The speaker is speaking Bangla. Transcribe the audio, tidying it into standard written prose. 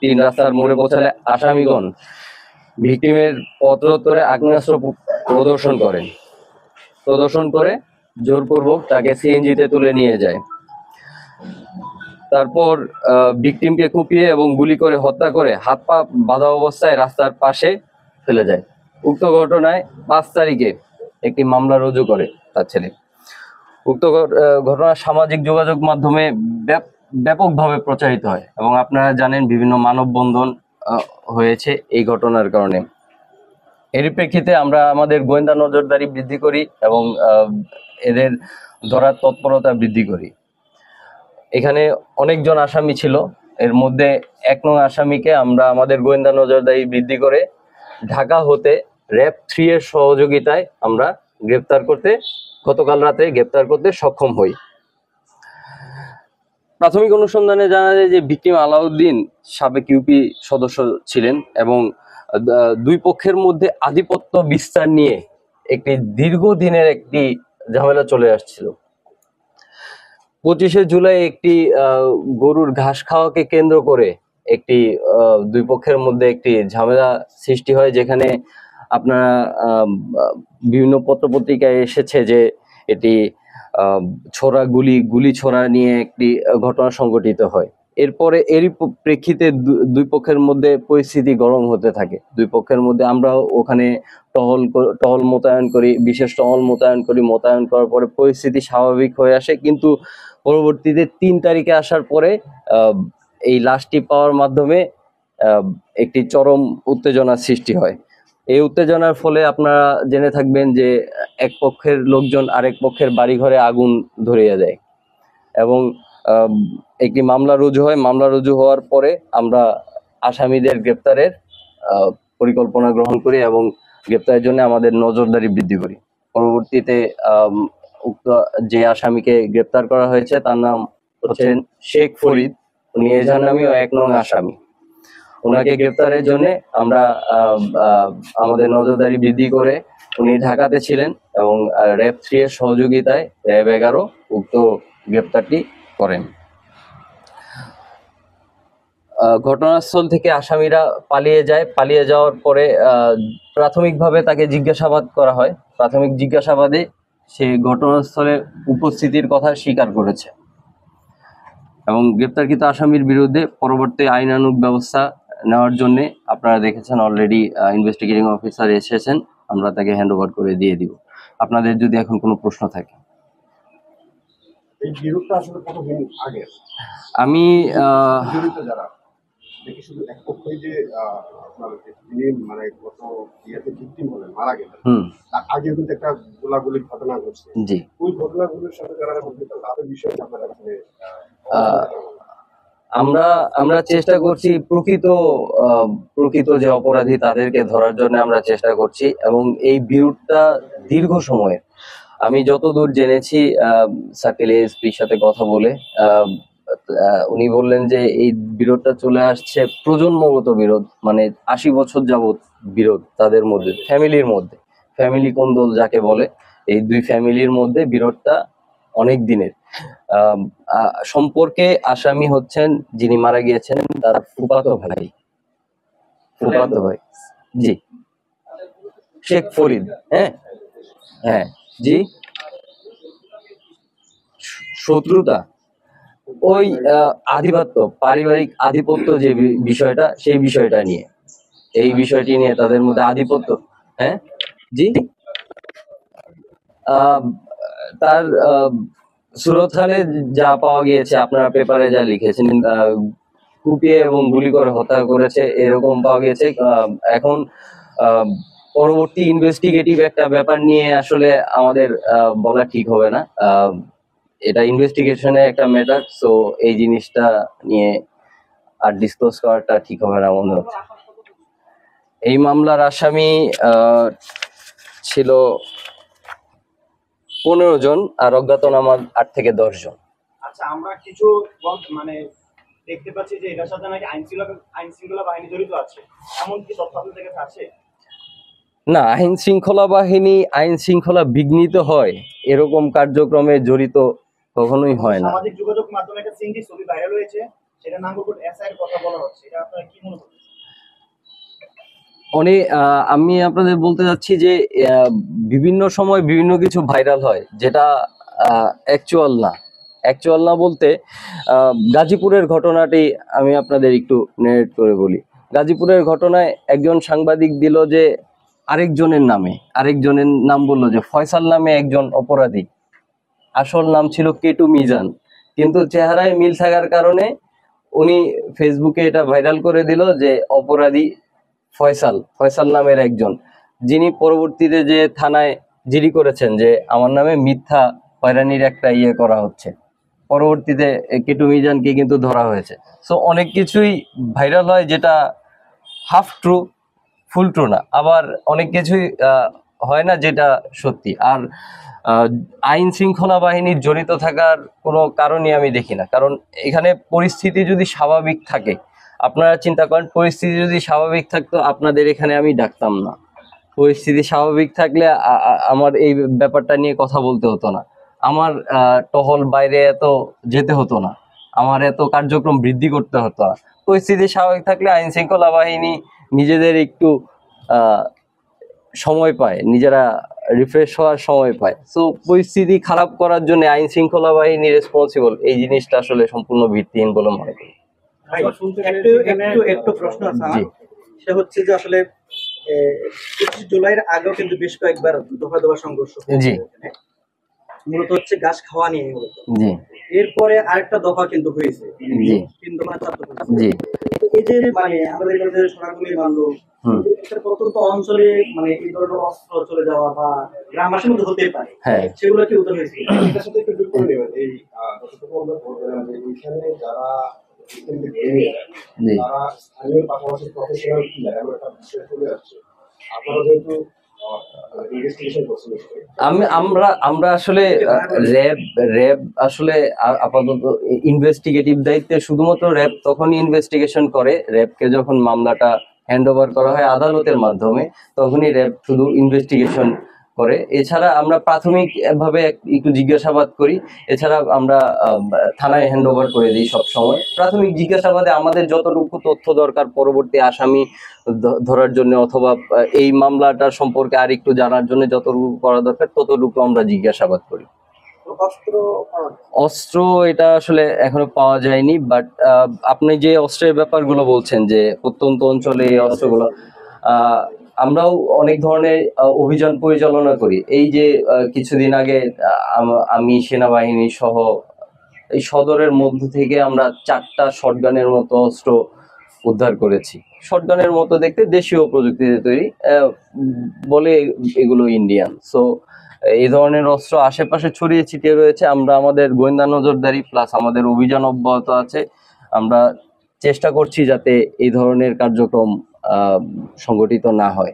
তিন রাস্তার মোড়ে পৌঁছালে আসামিগণ ভিকটিমের পত্রোত্তরে আগ্নেয়াস্ত্র প্রদর্শন করে জোরপূর্বক তাকে সিএনজিতে তুলে নিয়ে যায়। তারপর ভিকটিমকে কুপিয়ে এবং গুলি করে হত্যা করে হাত পা বাঁধা অবস্থায় রাস্তার পাশে ফেলে যায়। উক্ত ঘটনায় 5 তারিখে একটি মামলা রুজু করে তার ছেলে। উক্ত ঘটনা সামাজিক যোগাযোগ মাধ্যমে ব্যাপকভাবে প্রচারিত হয় এবং আপনারা জানেন বিভিন্ন মানববন্ধন হয়েছে এই ঘটনার কারণে। এর প্রেক্ষিতে আমরা আমাদের গোয়েন্দা নজরদারি বৃদ্ধি করি এবং এদের ধরার তৎপরতা বৃদ্ধি করি। এখানে অনেকজন আসামি ছিল, এর মধ্যে 1 নং আসামিকে আমরা আমাদের গোয়েন্দা নজরদারি বৃদ্ধি করে ঢাকা হতে র‍্যাব 3 এর সহযোগিতায় আমরা গতকাল রাতে গ্রেপ্তার করতে সক্ষম হই। প্রাথমিক অনুসন্ধানে জানা যায় যে ভিকটিম আলাউদ্দিন সাবেক ইউপি সদস্য ছিলেন এবং দুই পক্ষের মধ্যে আধিপত্য বিস্তার নিয়ে একটি দীর্ঘদিনের একটি ঝামেলা চলে আসছিল। 25শে জুলাই একটি গরুর ঘাস খাওয়াকে কেন্দ্র করে একটি দুই পক্ষের মধ্যে একটি ঝামেলা সৃষ্টি হয়, যেখানে আপনারা বিভিন্ন পত্রপত্রিকায় এসেছে যে এটি গুলি ছোড়া নিয়ে একটি ঘটনা সংঘটিত হয়। এরপরে এরই প্রেক্ষিতে দুই পক্ষের মধ্যে পরিস্থিতি গরম হতে থাকে। দুই পক্ষের মধ্যে আমরা ওখানে টহল মোতায়েন করি, বিশেষ টহল মোতায়েন করার পরে পরিস্থিতি স্বাভাবিক হয়ে আসে। কিন্তু পরবর্তীতে 3 তারিখে আসার পরে এই লাশটি পাওয়ার মাধ্যমে একটি চরম উত্তেজনার সৃষ্টি হয়। এই উত্তেজনার ফলে আপনারা জেনে থাকবেন যে এক পক্ষের লোকজন আরেক পক্ষের বাড়িঘরে আগুন ধরিয়ে দেয় এবং একটি মামলা রুজু হয়। মামলা রুজু হওয়ার পরে আমরা আসামিদের গ্রেপ্তারের পরিকল্পনা গ্রহণ করি এবং গ্রেপ্তারের জন্য আমাদের নজরদারি বৃদ্ধি করি। পরবর্তীতে উক্ত যে আসামিকে গ্রেপ্তার করা হয়েছে তার নাম হচ্ছেন শেখ ফরিদ, উনি এজাহারনামীয় 1 নং আসামি। ওনাকে গ্রেপ্তারের জন্য আমরা আমাদের নজরদারি বৃদ্ধি করে, উনি ঢাকাতে ছিলেন এবং র‍্যাব 3 এর সহযোগিতায় র‍্যাব 11 উক্ত গ্রেপ্তারটি করেন। ঘটনাস্থল থেকে আসামিরা পালিয়ে যাওয়ার পরে প্রাথমিকভাবে তাকে জিজ্ঞাসাবাদ করা হয়। প্রাথমিক জিজ্ঞাসাবাদে সে ঘটনাস্থলে উপস্থিতির কথা স্বীকার করেছে এবং গ্রেপ্তারকৃত আসামির বিরুদ্ধে পরবর্তী আইনানুগ ব্যবস্থা নেওয়ার জন্য আপনারা দেখেছেন অলরেডি ইনভেস্টিগেটিং অফিসার এসেছেন, আমরা তাকে হ্যান্ডওভার করে দিয়ে দিব। আপনাদের যদি এখন কোনো প্রশ্ন থাকে। আমি আমরা চেষ্টা করছি প্রকৃত যে অপরাধী তাদেরকে ধরার জন্য আমরা চেষ্টা করছি এবং এই বিরোধটা দীর্ঘ সময়ের। আমি যতদূর জেনেছি সাকিল এসপির সাথে কথা বলে উনি বললেন যে এই বিরোধটা চলে আসছে প্রজন্মগত বিরোধ, মানে 80 বছর যাবত বিরোধ তাদের মধ্যে, ফ্যামিলি কোন্দল যাকে বলে, এই দুই ফ্যামিলির মধ্যে বিরোধটা অনেক দিনের। সম্পর্কে আসামি হচ্ছেন যিনি মারা গিয়েছেন তার ফুফাতো ভাই জি, শেখ ফরিদ। হ্যাঁ জি, শত্রুতা ওই আধিপত্য, পারিবারিক আধিপত্য যে বিষয়টা, সেই বিষয়টা নিয়ে, এই বিষয়টি নিয়ে তাদের মধ্যে আধিপত্য। হ্যাঁ জি, তার সুরতহালে যা পাওয়া গিয়েছে, আপনারা পেপারে যা লিখেছেন, কুপিয়ে এবং গুলি করে হত্যা করেছে এরকম পাওয়া গিয়েছে। এখন পরবর্তী ইনভেস্টিগেটিভ একটা ব্যাপার নিয়ে আসলে আমাদের বলা ঠিক হবে না, এটা ইনভেস্টিগেশনের একটা ম্যাটার। সো এই জিনিসটা নিয়ে আর ডিসক্লোজ করাটা ঠিক হবে না মনে হচ্ছে। এই মামলার আসামি ছিল 15 জন আর অজ্ঞাতনামা 8 থেকে 10 জন। আচ্ছা, আমরা কিছু মানে দেখতে পাচ্ছি যে এটার সাথে নাকি আইনশৃঙ্খলা বাহিনী জড়িত আছে, এমন কি তথ্য আপনাদের কাছে আছে? না, আইন শৃঙ্খলা বিঘ্নিত হয় এরকম কার্যক্রমে জড়িত কখনোই হয় না। সামাজিক যোগাযোগ মাধ্যমে একটা সিঙ্গি ছবি ভাইরাল হয়েছে, সেটা নাঙ্গলকোট এসআইয়ের কথা বলা হচ্ছে, এটা আপনারা কি মনে করছেন? অনেক আমি আপনাদের বলতে যাচ্ছি যে বিভিন্ন সময় বিভিন্ন কিছু ভাইরাল হয় যেটা অ্যাকচুয়াল না বলতে গাজীপুরের ঘটনাটি আমি আপনাদের একটু নেরেট করে বলি। গাজীপুরের ঘটনায় একজন সাংবাদিক দিল যে আরেকজনের নাম বললো যে ফয়সাল নামে একজন অপরাধী, আসল নাম ছিল কেটু মিজান, কিন্তু চেহারায় মিল থাকার কারণে উনি ফেসবুকে এটা ভাইরাল করে দিল যে অপরাধী ফয়সাল নামের একজন, যিনি পরবর্তীতে যে থানায় জিডি করেছেন যে আমার নামে মিথ্যা হয়রানির একটা করা হচ্ছে। পরবর্তীতে কেটু মিজানকে কিন্তু ধরা হয়েছে। সো অনেক কিছুই ভাইরাল হয় যেটা হাফ ট্রু, ফুল ট্রু না, আবার অনেক কিছুই হয় না যেটা সত্যি। আর আহ, আইন শৃঙ্খলা বাহিনীর জড়িত থাকার কোনো কারণই আমি দেখি না, কারণ এখানে পরিস্থিতি যদি স্বাভাবিক থাকে, আপনারা চিন্তা করেন পরিস্থিতি যদি স্বাভাবিক থাকতো আপনাদের এখানে আমি ডাকতাম না। পরিস্থিতি স্বাভাবিক থাকলে আমার এই ব্যাপারটা নিয়ে কথা বলতে হতো না, আমার টহল বাইরে এত যেতে হতো না, আমার এত কার্যক্রম বৃদ্ধি করতে হতো না। পরিস্থিতি স্বাভাবিক থাকলে আইন শৃঙ্খলা বাহিনী নিজেদের একটু আহ, সময় পায়, নিজেরা রিফ্রেশ হওয়ার সময় পায়। সো পরিস্থিতি খারাপ করার জন্য আইন শৃঙ্খলা বাহিনী রেসপন্সিবল, এই জিনিসটা আসলে সম্পূর্ণ ভিত্তিহীন বলে মনে করি। ভাই, একটু একটু একটু প্রশ্ন আছে আমার। জি সেটা হচ্ছে যে আসলে 25 জুলাইয়ের আগেও কিন্তু বেশ কয়েকবার দফা দফা সংঘর্ষ হয়েছে জি এখানে। মূলত হচ্ছে গাছ খাওয়া নিয়ে মূলত। জি এরপরে আরেকটা দফা কিন্তু হয়েছে, জি। 3 দফা 4 দফা জি। তো এই যে মানে আমাদের কাছে সরাসরি মানলো হুম। একটা প্রত্যন্ত অঞ্চলে মানে এই ধরনের অস্ত্র চলে যাওয়া বা গ্রামবাসীর মধ্যে হতে পারে, হ্যাঁ সেগুলো কি উত্তর হয়েছে? এটার সাথে একটু যোগ করে নেবেন। এই যতটুকু আমরা বলছিলাম যে এইখানে যারা জি। তারা স্থানীয় পাশাপাশি প্রফেশনাল কিলার এমন একটা বিষয় চলে আসছে। আপনারা যেহেতু ইনভেস্টিগেশন করছেন, আমরা আসলে র্যাব আসলে আপাতত ইনভেস্টিগেটিভ দায়িত্বে শুধুমাত্র র্যাব তখনই ইনভেস্টিগেশন করে, র্যাবকে যখন মামলাটা হ্যান্ড ওভার করা হয় আদালতের মাধ্যমে, তখনই র্যাব শুধু ইনভেস্টিগেশন করে। এছাড়া আমরা প্রাথমিক ভাবে একটু জিজ্ঞাসাবাদ করি, এছাড়া আমরা থানায় হ্যান্ড ওভার করে দিই সব সময়। প্রাথমিক জিজ্ঞাসাবাদে আমাদের যতটুকু তথ্য দরকার পরবর্তী আসামি ধরার জন্য অথবা এই মামলাটার সম্পর্কে আর একটু জানার জন্য যতটুকু করা দরকার ততটুকু আমরা জিজ্ঞাসাবাদ করি। অস্ত্র অস্ত্র এটা আসলে এখনো পাওয়া যায়নি, বাট আপনি যে অস্ত্রের ব্যাপারগুলো বলছেন যে প্রত্যন্ত অঞ্চলে এই অস্ত্রগুলো, আমরাও অনেক ধরনের অভিযান পরিচালনা করি। এই যে কিছুদিন আগে আমি সেনাবাহিনী সহ এই সদরের মধ্য থেকে আমরা 4টা শটগানের মতো অস্ত্র উদ্ধার করেছি। শটগানের মতো দেখতে, দেশীয় প্রযুক্তিতে তৈরি, বলে এগুলো ইন্ডিয়ান। সো এই ধরনের অস্ত্র আশেপাশে ছড়িয়ে ছিটিয়ে রয়েছে। আমরা আমাদের গোয়েন্দা নজরদারি প্লাস আমাদের অভিযান অব্যাহত আছে। আমরা চেষ্টা করছি যাতে এই ধরনের কার্যক্রম সংগঠিত না হয়।